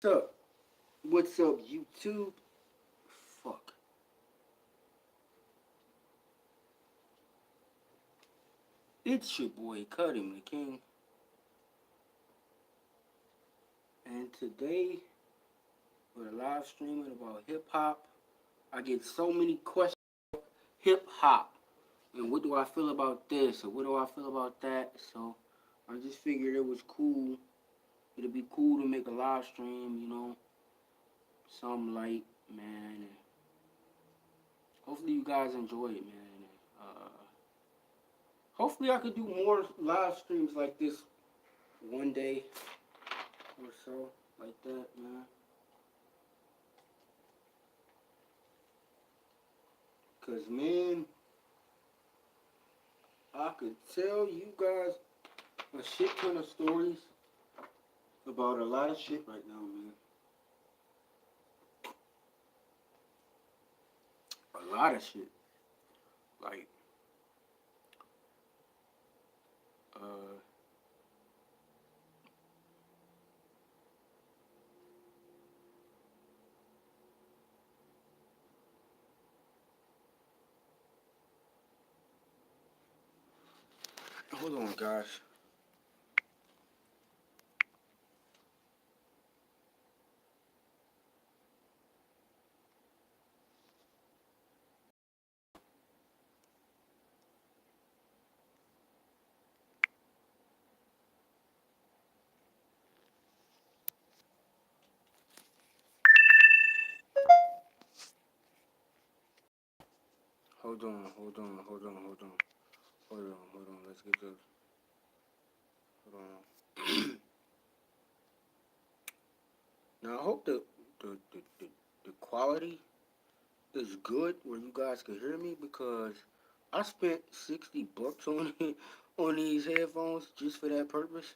What's up? What's up, YouTube? Fuck. It's your boy Cuddy the King, and today we're live streaming about hip hop. I get so many questions. Hip hop, and what do I feel about this, or what do I feel about that? So I just figured it was cool. It'd be cool to make a live stream, something light, man. And hopefully you guys enjoy it, man. Hopefully I could do more live streams like this one day or so, like that, man. Cause man, I could tell you guys a shit ton of stories about a lot of shit right now, man. A lot of shit. Like, uh, hold on, guys. Hold on, hold on, hold on, hold on, hold on, hold on. Let's get this. Hold on. Now I hope the quality is good where you guys can hear me because I spent $60 on it, on these headphones just for that purpose.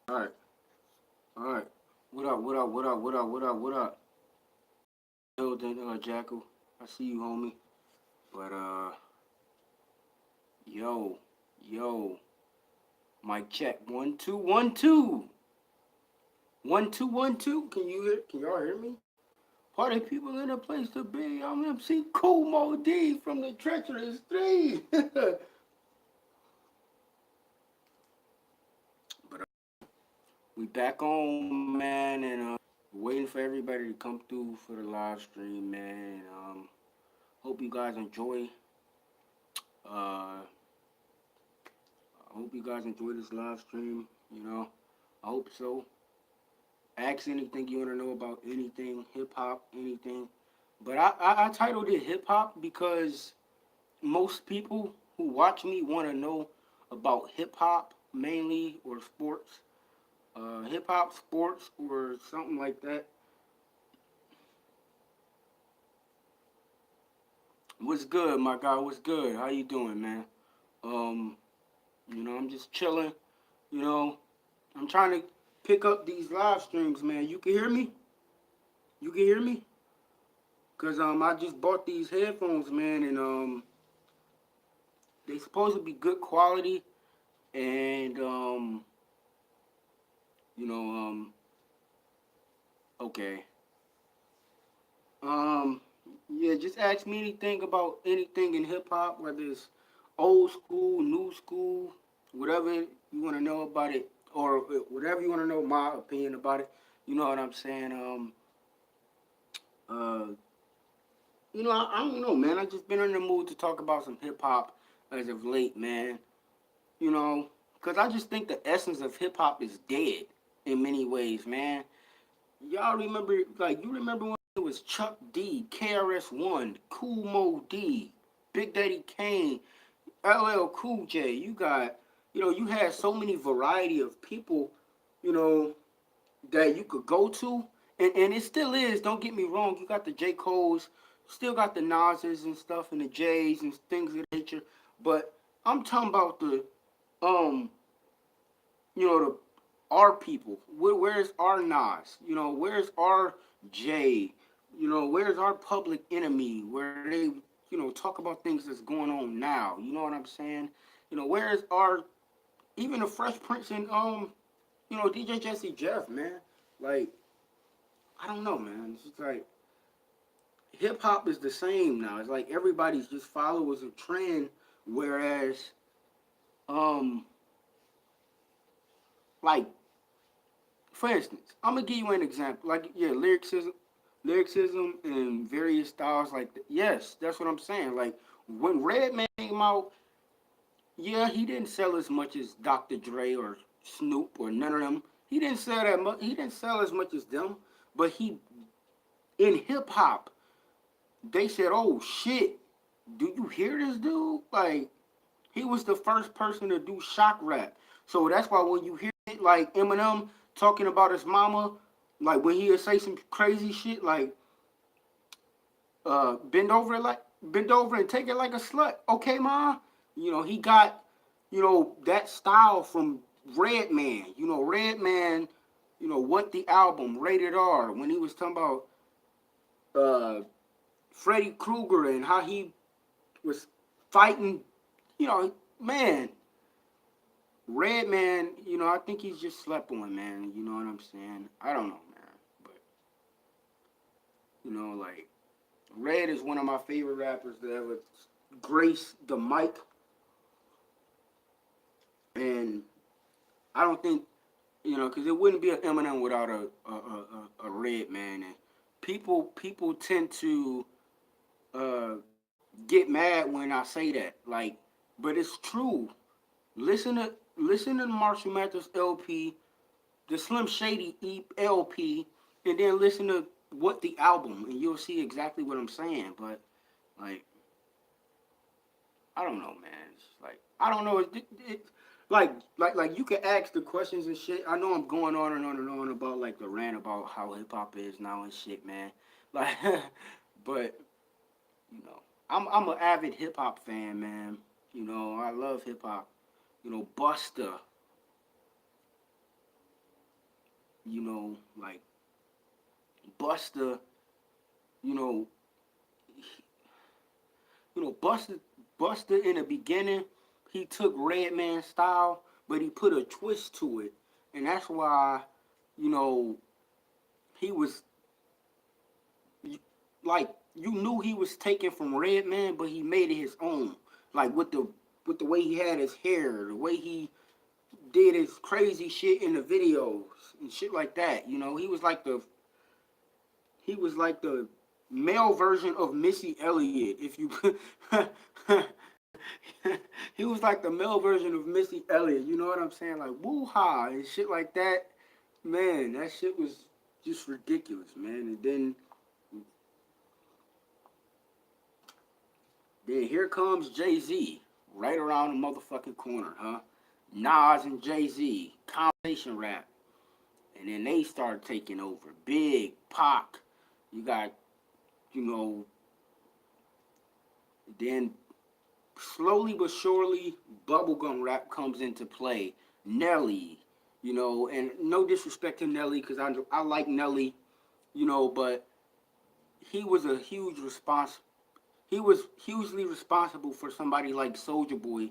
All right, all right. What up? What up? What up? What up? What up? What up? Building, Jackal. I see you, homie. But yo, yo, mic check. 1 2 1 2. 1 2 1 2. Can you hear? Can y'all hear me? Party people in a place to be. I'm MC Cool Mo D from the Treacherous Three. But we back on, man, and waiting for everybody to come through for the live stream, man. Hope you guys enjoy. I hope you guys enjoy this live stream. I hope so. Ask anything you want to know about anything, hip hop, anything. But I titled it hip hop because most people who watch me want to know about hip hop mainly or sports. Hip hop, sports, or something like that. What's good, my guy? What's good? How you doing, man? Um, I'm just chilling. You know, I'm trying to pick up these live streams, man. You can hear me? You can hear me? Cause I just bought these headphones, man, and they supposed to be good quality, and you know, okay, um, yeah, just ask me anything about anything in hip hop, whether it's old school, new school, whatever you want to know about it, or whatever you want to know my opinion about it. You know what I'm saying? Uh, I don't know, man. I just been in the mood to talk about some hip hop as of late, man. You know, because I just think the essence of hip hop is dead in many ways, man. Y'all remember, like, you remember when it was Chuck D, KRS-One, Cool Mo D, Big Daddy Kane, LL Cool J. You had so many variety of people, you know, that you could go to, and it still is. Don't get me wrong. You got the J Cole's, still got the Nas's and stuff, and the J's and things of that nature. But I'm talking about the um, the our people. Where's our Nas? Where's our J? Where's our public enemy where they, talk about things that's going on now? You know what I'm saying? Where's our even the Fresh Prince and DJ Jesse Jeff, man? Like, I don't know, man. It's just like hip hop is the same now. It's like everybody's just followers of trend, whereas um like for instance, I'm gonna give you an example. Like, yeah, lyricism and various styles. Like, yes, that's what I'm saying. Like when Redman came out, yeah, he didn't sell as much as Dr. Dre or Snoop or none of them. He didn't sell that much. He didn't sell as much as them. But he in hip hop, they said, "Oh shit, do you hear this dude?" Like he was the first person to do shock rap. So that's why when you hear it, like Eminem talking about his mama, like when he would say some crazy shit, like bend over and take it like a slut. Okay, ma. He got that style from Redman. Redman. What the album Rated R when he was talking about uh Freddy Krueger and how he was fighting. Man, Redman. I think he's just slept on, man. You know what I'm saying? I don't know, man, but like Red is one of my favorite rappers that ever graced the mic, and I don't think because it wouldn't be an Eminem without a Red man, and people tend to uh, get mad when I say that, like, but it's true. Listen to Marshall Mathers LP, the Slim Shady LP, and then listen to what the album, and you'll see exactly what I'm saying. But like, I don't know, man. It's like I don't know. Like you can ask the questions and shit. I know I'm going on and on and on about like the rant about how hip hop is now and shit, man. Like, but I'm an avid hip hop fan, man. I love hip hop. Buster. Like Buster. You know, Buster in the beginning, he took Redman style, but he put a twist to it, and that's why, you know, he was like you knew he was taken from Redman, but he made it his own. Like with the way he had his hair, the way he did his crazy shit in the videos and shit like that. He was like the male version of Missy Elliott. If you he was like the male version of Missy Elliott. You know what I'm saying? Like woo ha and shit like that. Man, that shit was just ridiculous, man. And then here comes Jay Z right around the motherfucking corner, huh? Nas and Jay Z conversation rap, and then they start taking over. Big Pac, you got you know. Then slowly but surely, bubblegum rap comes into play. Nelly, and no disrespect to Nelly, because I like Nelly, but he was a huge response. He was hugely responsible for somebody like Soldier Boy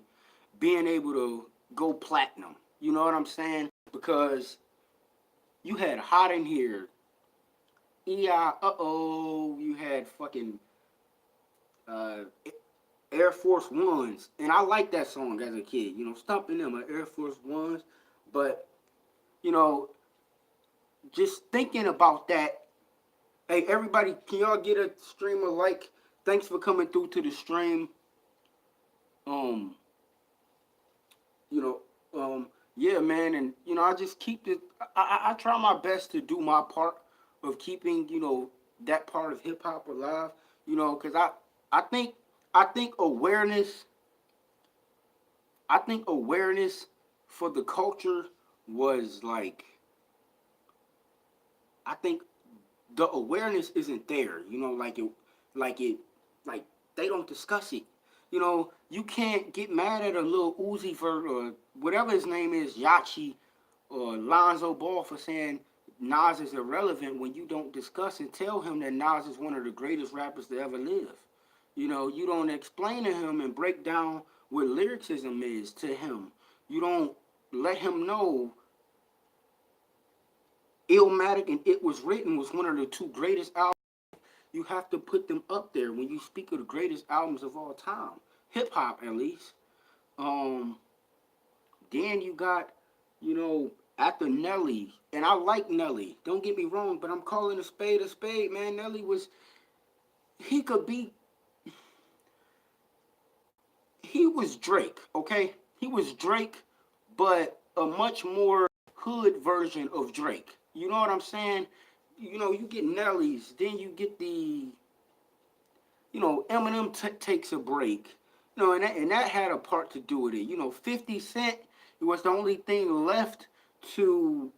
being able to go platinum. You know what I'm saying? Because you had Hot in Here, you had fucking uh, Air Force Ones, and I liked that song as a kid. Stomping them at Air Force Ones, but you know, just thinking about that. Hey, everybody, can y'all get a stream of like? Thanks for coming through to the stream. Um, you know, yeah, man, and I just keep it. I try my best to do my part of keeping that part of hip hop alive. Because I think I think awareness I think awareness for the culture was like I think the awareness isn't there. Like it, like they don't discuss it. You can't get mad at a little Uzi for whatever his name is, Yachi or Lonzo Ball for saying Nas is irrelevant when you don't discuss and tell him that Nas is one of the greatest rappers to ever live. You know, you don't explain to him and break down what lyricism is to him. You don't let him know Illmatic and It Was Written was one of the two greatest albums. You have to put them up there when you speak of the greatest albums of all time. Hip hop, at least. Um, then you got, you know, after Nelly, and I like Nelly. Don't get me wrong, but I'm calling a spade, man. Nelly was, he could be, he was Drake, okay? He was Drake, but a much more hood version of Drake. You know what I'm saying? You know, you get Nelly's, then you get the, you know, Eminem takes a break. You know, and that had a part to do with it. You know, 50 Cent, it was the only thing left to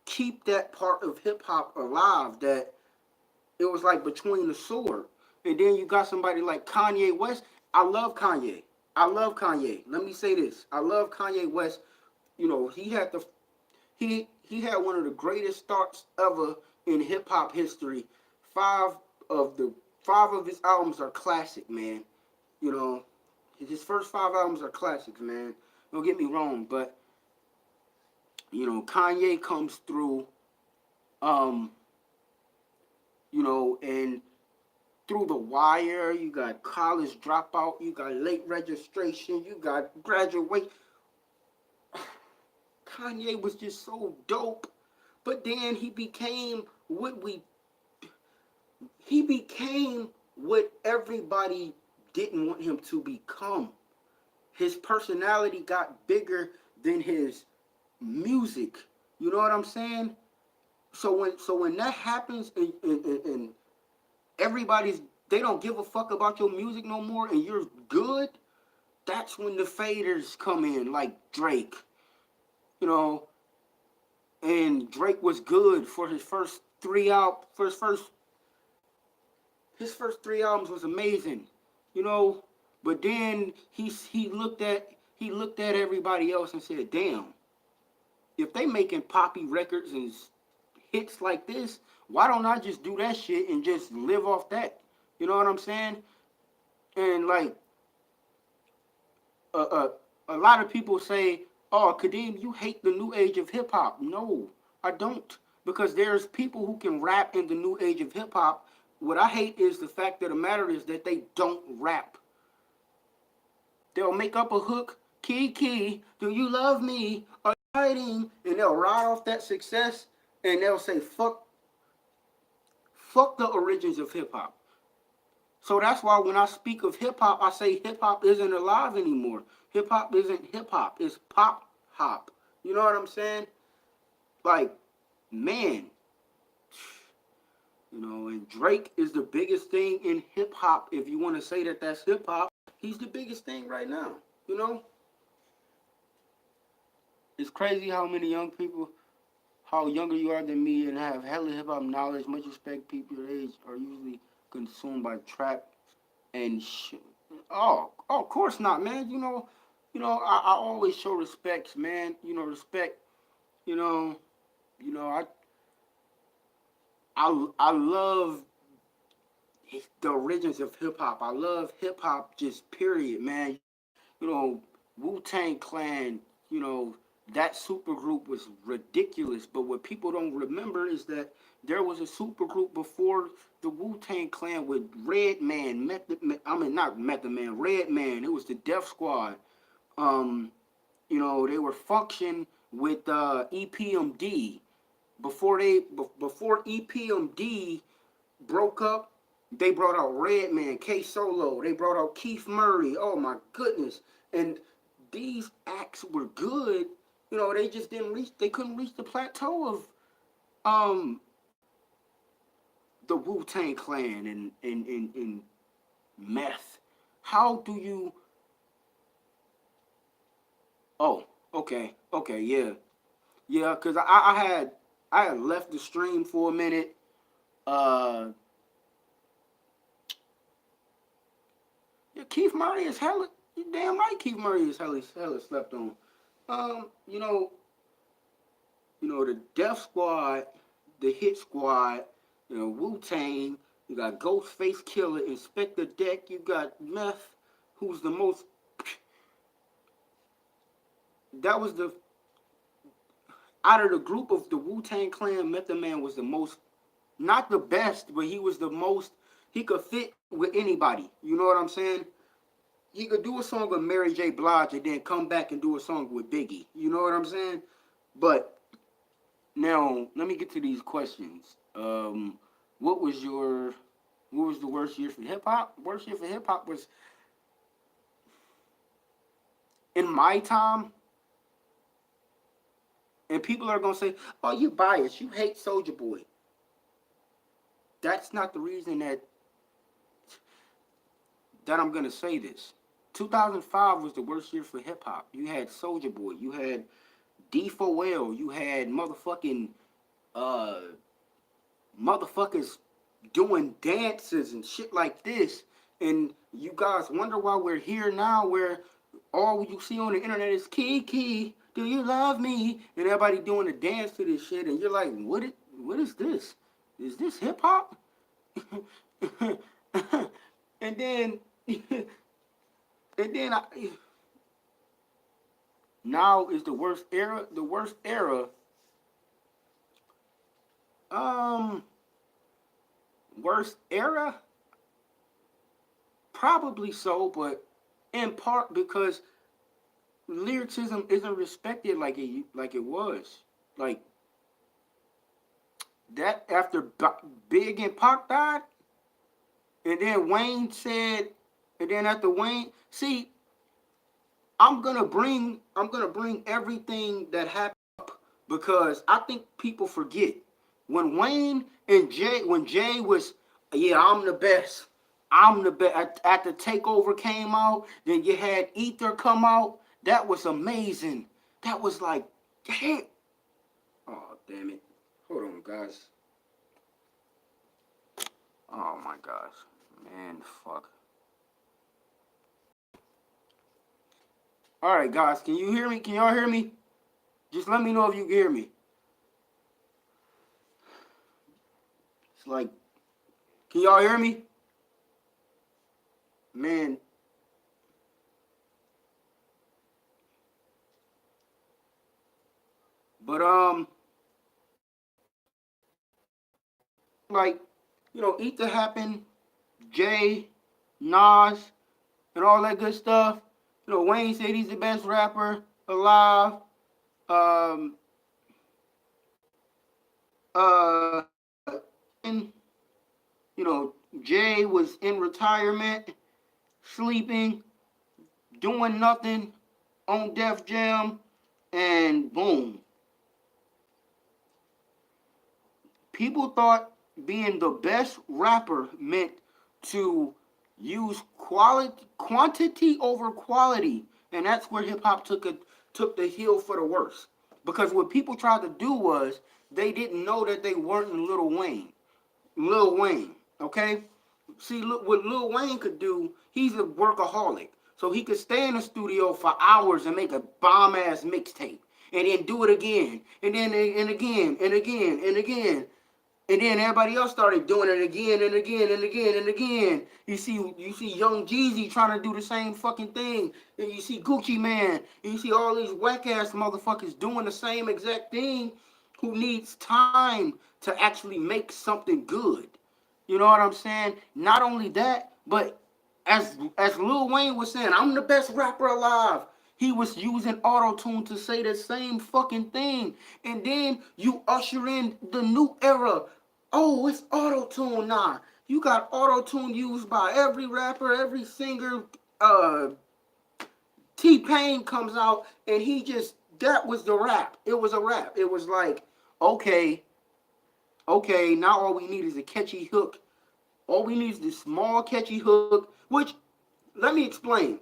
keep that part of hip hop alive, that it was like between the sword. And then you got somebody like Kanye West. I love Kanye. I love Kanye. Let me say this. I love Kanye West. You know, he had one of the greatest starts ever in hip hop history. Five of the five of his albums are classic, man. You know, his first five albums are classics, man. Don't get me wrong, but you know, Kanye comes through, um, you know, and through the wire, you got college dropout, you got late registration, you got graduate. Kanye was just so dope, but then he became what everybody didn't want him to become. His personality got bigger than his music. You know what I'm saying? So when that happens, and everybody's, they don't give a fuck about your music no more, and you're good, that's when the faders come in, like Drake. You know, and Drake was good for his first three out first his first three albums was amazing. You know, but then he looked at everybody else and said, "Damn, if they making poppy records and hits like this, why don't I just do that shit and just live off that?" You know what I'm saying? And like uh, uh, a lot of people say, "Oh, Kadeem, you hate the new age of hip hop." No, I don't, because there's people who can rap in the new age of hip hop. What I hate is the fact that the matter is that they don't rap. They'll make up a hook, Key, do you love me? Are you hiding? And they'll ride off that success, and they'll say, fuck the origins of hip hop. So that's why when I speak of hip hop, I say hip hop isn't alive anymore. Hip hop isn't hip hop, it's pop hop. You know what I'm saying? Like, man, you know, and Drake is the biggest thing in hip hop. If you want to say that that's hip hop, he's the biggest thing right now. You know, it's crazy how many young people, how younger you are than me and have hella hip hop knowledge. Much respect, people your age are usually consumed by trap and shit. Of course not, man. I always show respects, man. You know, respect. You know, you know, I love the origins of hip hop. I love hip hop, just period, man. You know, Wu-Tang Clan. You know, that super group was ridiculous. But what people don't remember is that there was a super group before the Wu-Tang Clan with Redman, not Method Man, Redman. It was the Death Squad. Um, you know, they were function with EPMD before EPMD broke up. They brought out Redman, K Solo. They brought out Keith Murray. Oh my goodness! And these acts were good. You know, they just didn't reach. They couldn't reach the plateau of um the Wu Tang Clan and meth. How do you? Oh, okay, yeah, yeah. Cause I had left the stream for a minute. Uh, yeah, Keith Murray is hella. You damn right, Keith Murray is hella slept on. You know, You know, the Def Squad, the Hit Squad, you know, Wu Tang. You got Ghostface Killer, Inspector Deck. You got Meth, who's the most. That was the out of the group of the Wu Tang Clan. Method Man was the most, not the best, but he was the most. He could fit with anybody. You know what I'm saying? He could do a song with Mary J. Blige and then come back and do a song with Biggie. You know what I'm saying? But now let me get to these questions. What was your what was the worst year for hip hop? Worst year for hip hop was in my time, and people are gonna say, "Oh, you biased. You hate Soldier Boy." That's not the reason that I'm gonna say this. 2005 was the worst year for hip hop. You had Soldier Boy. You had D4L. You had uh motherfuckers doing dances and shit like this. And you guys wonder why we're here now where all you see on the internet is Kiki, do you love me? And everybody doing a dance to this shit and you're like, what is this? Is this hip hop? and then and then now is the worst era. The worst era. Um, Worst era. Probably so, but in part because lyricism isn't respected like it was. Like that after Big and Pac died, and then Wayne said, and then after Wayne, see, I'm gonna bring everything that happened because I think people forget when Wayne and Jay, when Jay was, yeah, I'm the best. I'm the best. At the takeover came out, then you had Ether come out. That was amazing. That was like, hey, oh damn it. Hold on, guys. Oh my gosh, man, fuck. All right, guys, can you hear me? Can y'all hear me? Just let me know if you can hear me. It's like, can y'all hear me? Man, but like, Ether happened, Jay, Nas, and all that good stuff. Wayne said he's the best rapper alive. Um, and Jay was in retirement, sleeping, doing nothing on Def Jam, and boom. People thought being the best rapper meant to use quantity over quality, and that's where hip hop took the heel for the worst. Because what people tried to do was they didn't know that they weren't Lil Wayne. Lil Wayne, okay? See, look what Lil Wayne could do. He's a workaholic, so he could stay in the studio for hours and make a bomb ass mixtape, and then do it again, and then and again, and again, and again. And then everybody else started doing it again and again and again and again. You see Young Jeezy trying to do the same fucking thing. And you see Gucci Man. And you see all these whack ass motherfuckers doing the same exact thing who needs time to actually make something good. You know what I'm saying? Not only that, but as Lil Wayne was saying, I'm the best rapper alive. He was using auto tune to say the same fucking thing. And then you usher in the new era. Oh, it's auto tune now. You got auto tune used by every rapper, every singer. T-Pain comes out and that was the rap. It was a rap. It was like, okay, okay, now all we need is a catchy hook. All we need is this small catchy hook, which, let me explain.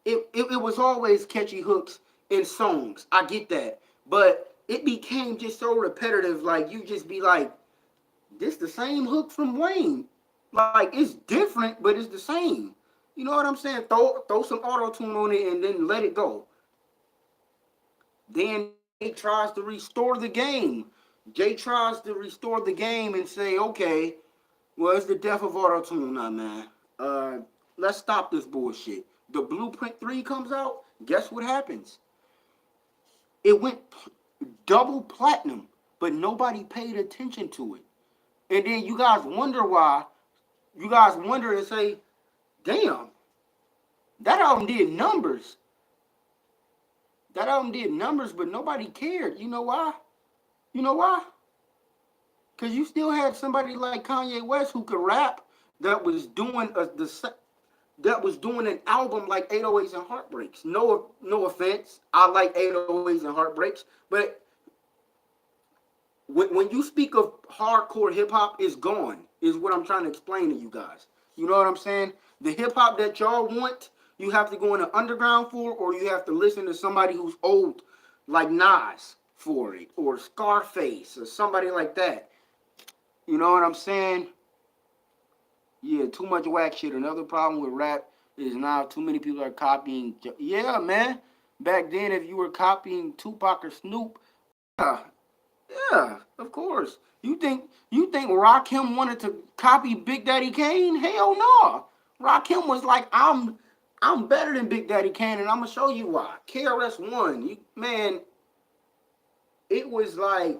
It was always catchy hooks in songs. I get that. But it became just so repetitive, like you just be like, this the same hook from Wayne. Like it's different, but it's the same. You know what I'm saying? Throw some auto tune on it and then let it go. Then Jay tries to restore the game. Jay tries to restore the game and say, okay, well, it's the death of auto tune now, man. Uh, let's stop this bullshit. The Blueprint 3 comes out. Guess what happens? It went double platinum, but nobody paid attention to it. And then you guys wonder why. You guys wonder and say, damn, that album did numbers. That album did numbers, but nobody cared. You know why? You know why? Because you still had somebody like Kanye West who could rap that was doing that was doing an album like 808s and Heartbreaks. No offense, I like 808s and Heartbreaks, but when you speak of hardcore hip hop, it's gone. Is what I'm trying to explain to you guys. You know what I'm saying? The hip hop that y'all want, you have to go in the underground for, or you have to listen to somebody who's old, like Nas, for it, or Scarface, or somebody like that. You know what I'm saying? Yeah, too much whack shit. Another problem with rap is now too many people are copying. Yeah, man. Back then, if you were copying Tupac or Snoop, yeah, yeah, of course. You think Rakim wanted to copy Big Daddy Kane? Hell no. Rakim was like, I'm better than Big Daddy Kane, and I'm gonna show you why. KRS One, man, it was like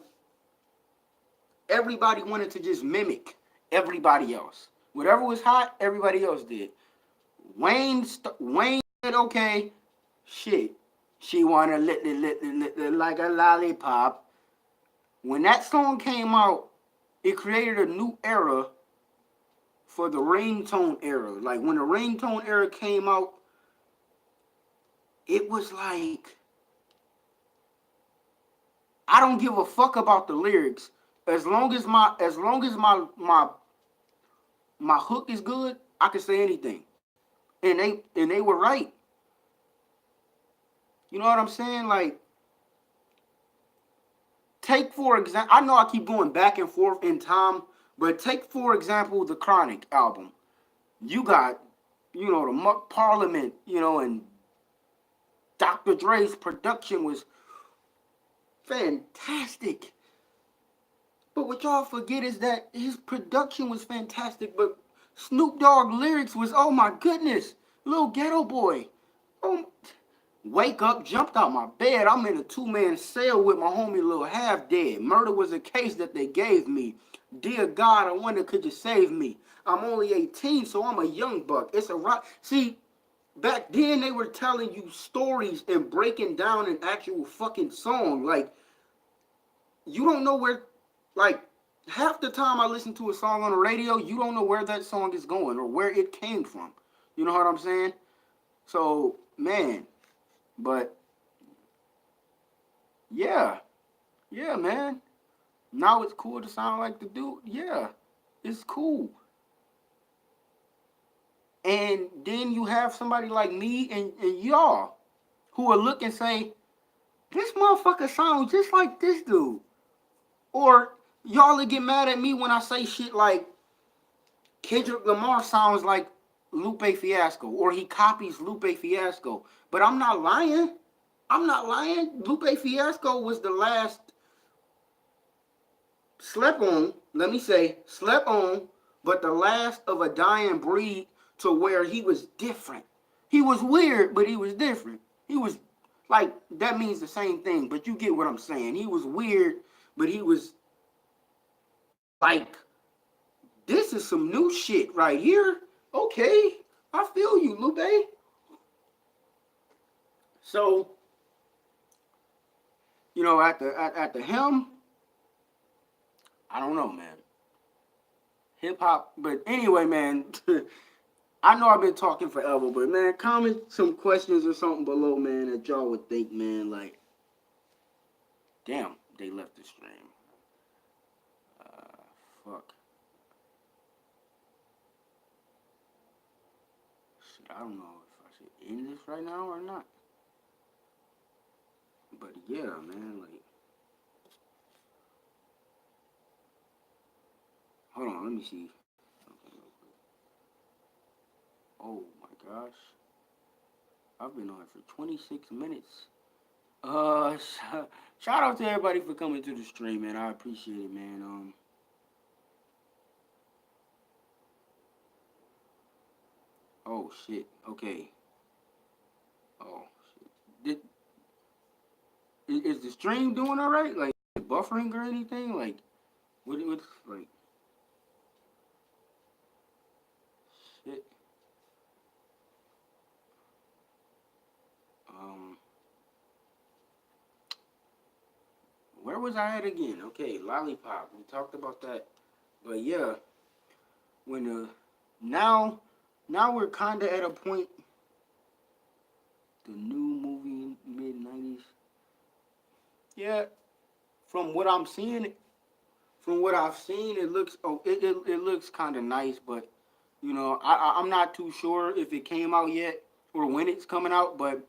everybody wanted to just mimic everybody else. Whatever was hot, everybody else did. Wayne said, okay, shit. She wanna lit like a lollipop. When that song came out, it created a new era for the ringtone era. Like when the ringtone era came out, it was like I don't give a fuck about the lyrics. As long as my hook is good, I can say anything. And they were right. You know what I'm saying? Like, take for example, I know I keep going back and forth in time, but take for example the Chronic album. You got, the Parliament, and Dr. Dre's production was fantastic. But what y'all forget is that his production was fantastic, but Snoop Dogg lyrics was, oh my goodness, little ghetto boy. Oh, wake up, jumped out my bed. I'm in a two-man cell with my homie Lil Half Dead. Murder was a case that they gave me. Dear God, I wonder could you save me? I'm only 18, so I'm a young buck. It's a rock. See, back then they were telling you stories and breaking down an actual fucking song. Like, you don't know where, like, half the time I listen to a song on the radio, you don't know where that song is going or where it came from. You know what I'm saying? So, man, but yeah, yeah, man. Now it's cool to sound like the dude. Yeah, it's cool. And then you have somebody like me and y'all who will look and say, this motherfucker sounds just like this dude. Or y'all will get mad at me when I say shit like Kendrick Lamar sounds like Lupe Fiasco or he copies Lupe Fiasco. But I'm not lying. I'm not lying. Lupe Fiasco was the last slept on, let me say, slept on, but the last of a dying breed to where he was different. He was weird, but he was different. He was like, that means the same thing, but you get what I'm saying. He was weird, but he was like, this is some new shit right here. Okay, I feel you, Lupe. So, at the helm, I don't know, man. Hip hop, but anyway, man. I know I've been talking forever, but man, comment some questions or something below, man, that y'all would think, man, like, damn, they left the stream. Fuck. Shit, I don't know if I should end this right now or not. But yeah, man, like, hold on, let me see. Oh my gosh. I've been on it for 26 minutes. Uh, shout out to everybody for coming to the stream, man. I appreciate it, man. Oh shit. Okay. Oh shit. Is the stream doing all right? Like buffering or anything? Like what's like shit? Um, where was I at again? Okay, lollipop. We talked about that, but yeah, when now now we're kind of at a point. The new movie mid 90s. Yeah, from what I'm seeing, from what I've seen, it looks it looks kind of nice, but I'm not too sure if it came out yet or when it's coming out. But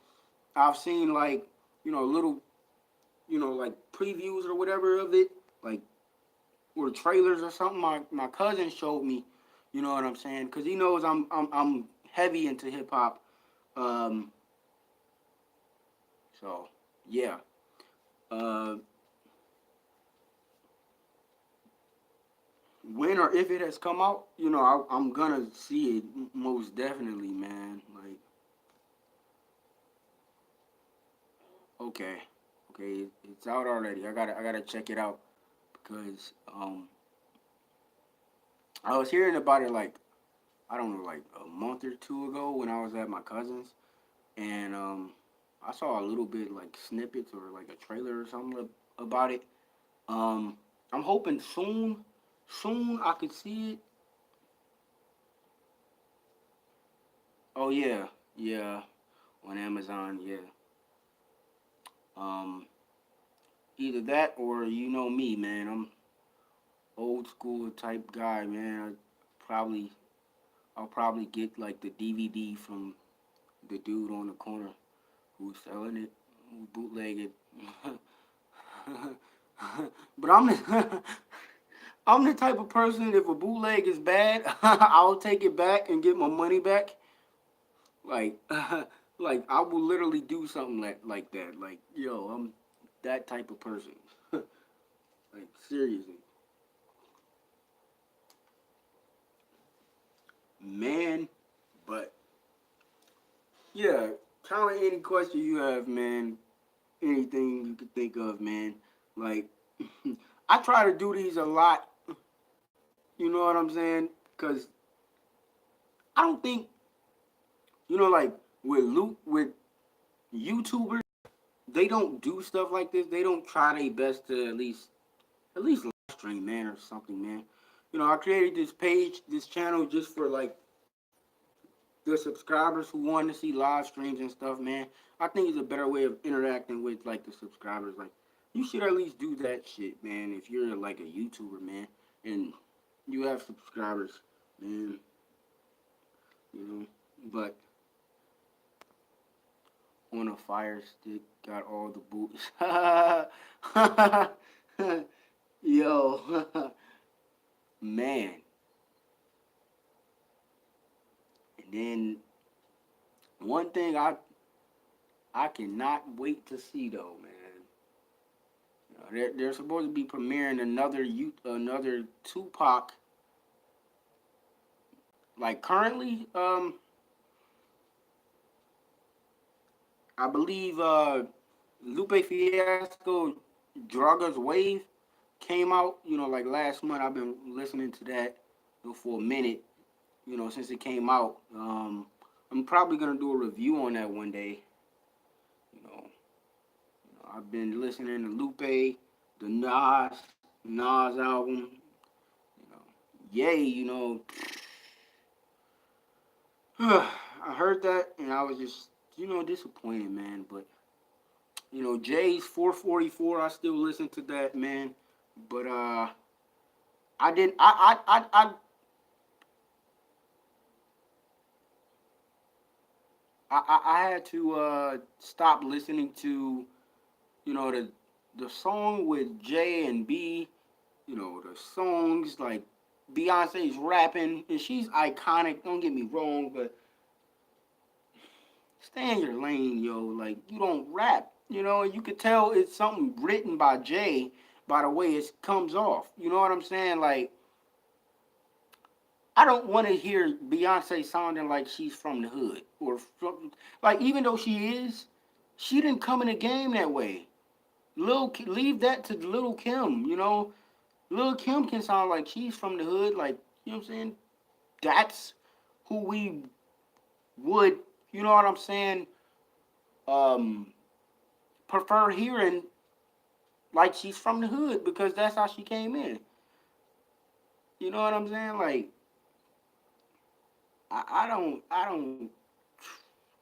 I've seen like little like previews or whatever of it, like or trailers or something. My cousin showed me, you know what I'm saying, because he knows I'm heavy into hip hop. Um, so yeah. Uh, when or if it has come out, I'm gonna see it most definitely, man. Like, okay, okay, it's out already. I gotta check it out because I was hearing about it like I don't know, like a month or two ago when I was at my cousin's, and I saw a little bit like snippets or like a trailer or something about it. Um, I'm hoping soon I could see it. Oh yeah, yeah, on Amazon, yeah. Um, Either that or me, man. I'm old school type guy, man. Probably I'll probably get like the DVD from the dude on the corner who's selling it, who bootleg it. But I'm the type of person, if a bootleg is bad, I'll take it back and get my money back. Like like I will literally do something like that. Like, yo, I'm that type of person. Like seriously. Man, but yeah, kind of any question you have, man. Anything you could think of, man. Like, I try to do these a lot. You know what I'm saying? Cause I don't think like with YouTubers, they don't do stuff like this. They don't try their best to at least live stream, man, or something, man. I created this page, this channel, just for like the subscribers who want to see live streams and stuff, man. I think it's a better way of interacting with like the subscribers. Like, you should at least do that shit, man. If you're like a YouTuber, man, and you have subscribers, man, you know. But on a fire stick, got all the boots. Yo, man. And then one thing I cannot wait to see though, man. They're supposed to be premiering another Tupac. Like currently, I believe Lupe Fiasco, Draga's Wave came out. Like last month. I've been listening to that for a minute. Since it came out. I'm probably gonna do a review on that one day. You know, I've been listening to Lupe, the Nas album. Yay, I heard that and I was just, disappointed, man. But Jay's 444, I still listen to that, man. But I didn't. I had to stop listening to the song with J and B. The songs like Beyonce's rapping, and she's iconic. Don't get me wrong, but stay in your lane, yo. Like, you don't rap. You know, and you could tell it's something written by Jay by the way it comes off. You know what I'm saying? Like, I don't want to hear Beyonce sounding like she's from the hood or from, like, even though she didn't come in the game that way. Leave that to Little Kim. You know, Little Kim can sound like she's from the hood. Like, you know what I'm saying? That's who we would, you know what I'm saying? Um, prefer hearing like she's from the hood because that's how she came in. You know what I'm saying? Like, I don't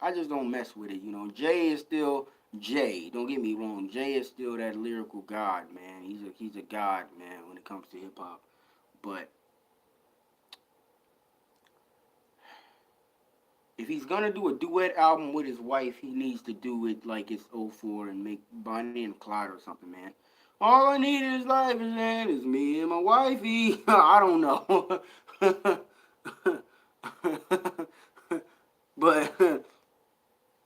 I just don't mess with it. You know, Jay is still Jay. Don't get me wrong. Jay is still that lyrical god, man. He's a god, man, when it comes to hip hop. But if he's gonna do a duet album with his wife, he needs to do it like it's '04 and make Bonnie and Clyde or something, man. All I need in this life is me and my wifey. I don't know. But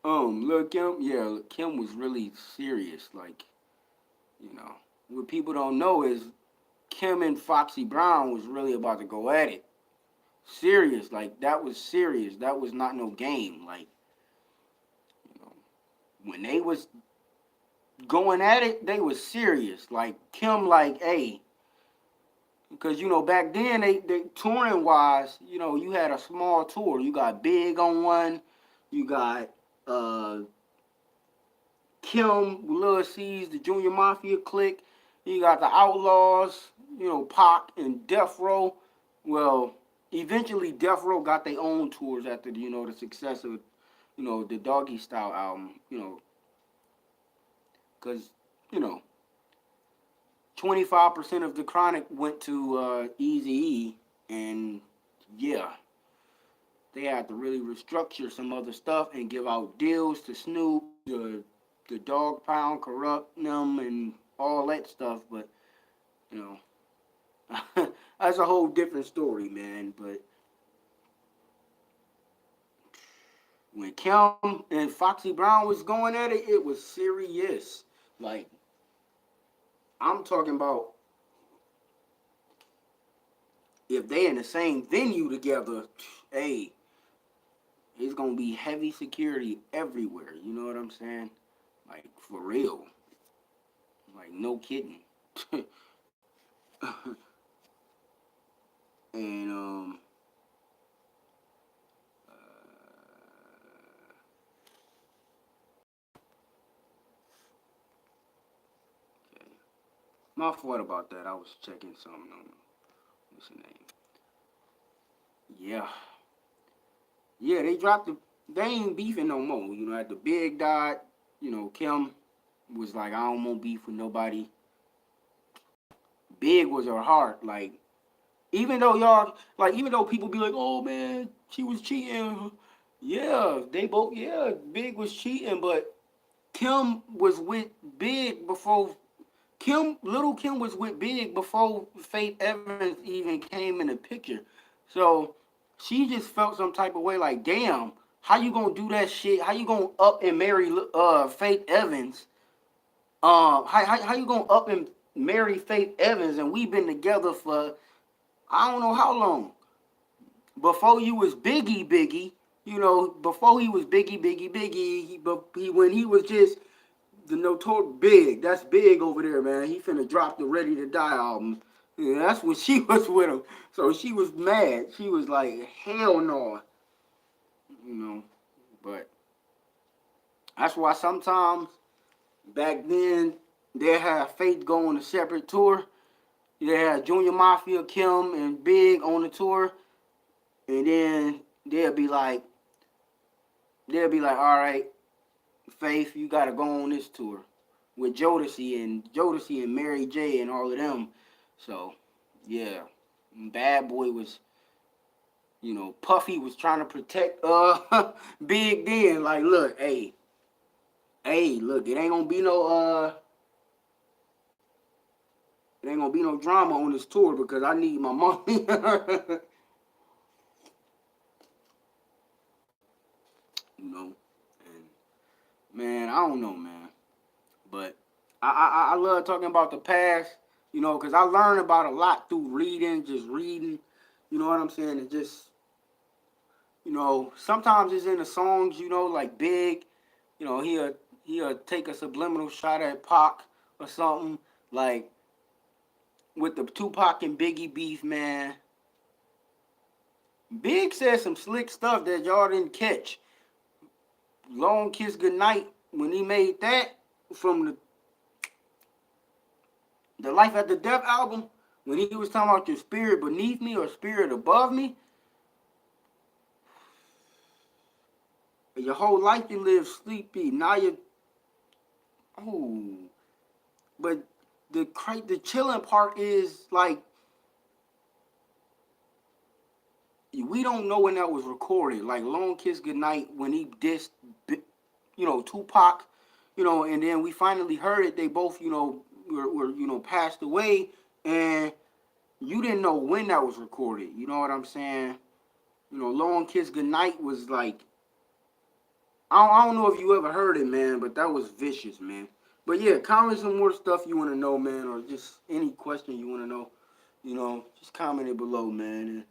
Lil Kim, yeah, Kim was really serious. Like, you know, what people don't know is Kim and Foxy Brown was really about to go at it. Serious, like that was serious. That was not no game. Like, you know, when they was going at it, they was serious. Like Kim, like, hey, because you know back then they touring wise, you know, you had a small tour. You got Big on one, you got uh Kim, Lil C's, the Junior Mafia clique. You got the Outlaws, you know, Pac and Death Row. Well, eventually Death Row got their own tours after you know the success of the Doggy Style album. You know, because you know 25% of the Chronic went to Easy E, and yeah, they had to really restructure some other stuff and give out deals to Snoop, the Dog Pound, Corrupt them, and all that stuff. But you know, that's a whole different story, man. But when Kim and Foxy Brown was going at it, it was serious. Like, I'm talking about if they in the same venue together, hey, it's gonna be heavy security everywhere. You know what I'm saying? Like, for real. Like, no kidding. And okay. My fault about that. I was checking something on what's the name. Yeah, yeah. They dropped the. They ain't beefing no more. You know, at the Big died, you know, Kim was like, I don't want beef with nobody. Big was her heart. Like, even though y'all, like, even though people be like, oh man, she was cheating. Yeah, they both. Yeah, Big was cheating, but Kim was with Big before Little Kim was with Big before Faith Evans even came in the picture. So she just felt some type of way like, damn, how you gonna do that shit? How you gonna up and marry Faith Evans? How you gonna up and marry Faith Evans? And we've been together for I don't know how long. Before you was Biggie, you know, before he was Biggie, when he was just the notorious Big. That's Big over there, man. He finna drop the Ready to Die album. Yeah, that's when she was with him. So she was mad. She was like, hell no. You know. But that's why sometimes back then they had Faith go on a separate tour. They had Junior Mafia, Kim, and Big on the tour. And then they'll be like, all right, Faith, you gotta go on this tour with Jodeci and Mary J and all of them. So yeah, Bad Boy was, Puffy was trying to protect Big then. Like, look, hey, look, it ain't gonna be no drama on this tour because I need my money. you know, and man, I don't know, man. But I love talking about the past, you know, because I learned about a lot through reading, just reading. You know what I'm saying? And just, you know, sometimes it's in the songs, you know, like Big, you know, he'll take a subliminal shot at Pac or something. Like with the Tupac and Biggie beef, man. Big said some slick stuff that y'all didn't catch. Long Kiss Goodnight, when he made that from the Life After Death album, when he was talking about your spirit beneath me or spirit above me, your whole life you live sleepy. Now you, oh, but the chilling part is like we don't know when that was recorded. Like Long Kiss Goodnight when he dissed, you know, Tupac, you know, and then we finally heard it. They both, you know, were you know passed away, and you didn't know when that was recorded. You know what I'm saying? You know, Long Kiss Goodnight was like, I don't know if you ever heard it, man, but that was vicious, man. But yeah, comment some more stuff you want to know, man, or just any question you want to know. You know, just comment it below, man.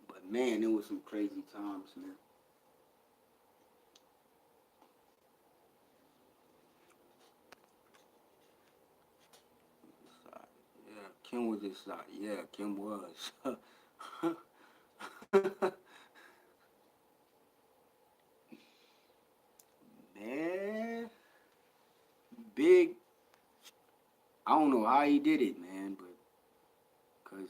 But man, it was some crazy times, man. Yeah, Kim was this side. Yeah, Kim was. Man, Big. I don't know how he did it, man, but because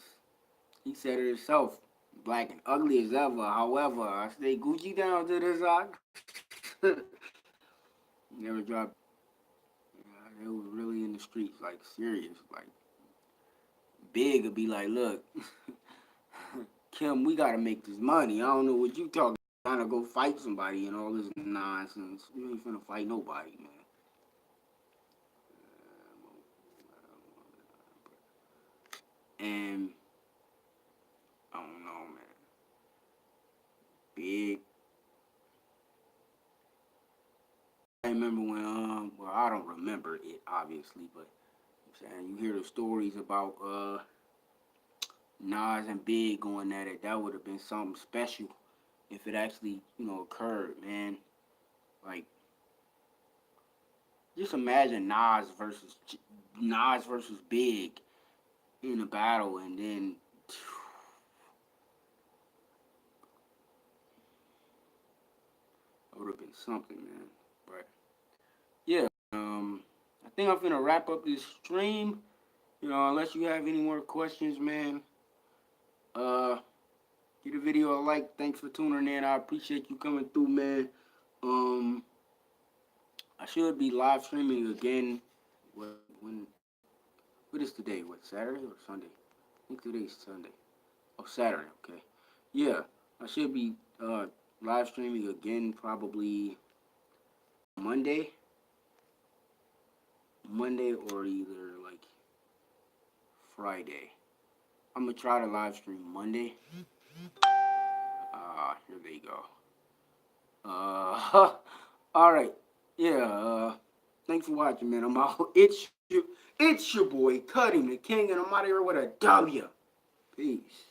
he said it himself, black and ugly as ever. However, I stay Gucci down to this side. Never dropped. They was really in the streets, like serious. Like Big would be like, look, Kim, we gotta make this money. I don't know what you talking. Trying to go fight somebody and all this nonsense. You ain't finna fight nobody, man. And I don't know, man. Big. I remember when well I don't remember it obviously, but I'm saying you hear the stories about Nas and Big going at it. That would have been something special if it actually, you know, occurred, man. Like just imagine Nas versus Big in a battle, and then it would have been something, man. But yeah, I think I'm gonna wrap up this stream. You know, unless you have any more questions, man. Uh, Give the video a like. Thanks for tuning in. I appreciate you coming through, man. Um, I should be live streaming again. When? What is today? What, Saturday or Sunday? I think today's Sunday. Oh, Saturday. Okay. Yeah, I should be live streaming again probably Monday. Monday or either like Friday. I'm gonna try to live stream Monday. Here they go. All right. Yeah. Thanks for watching, man. I'm out. It's your boy Cuddy the King, and I'm out of here with a W. Peace.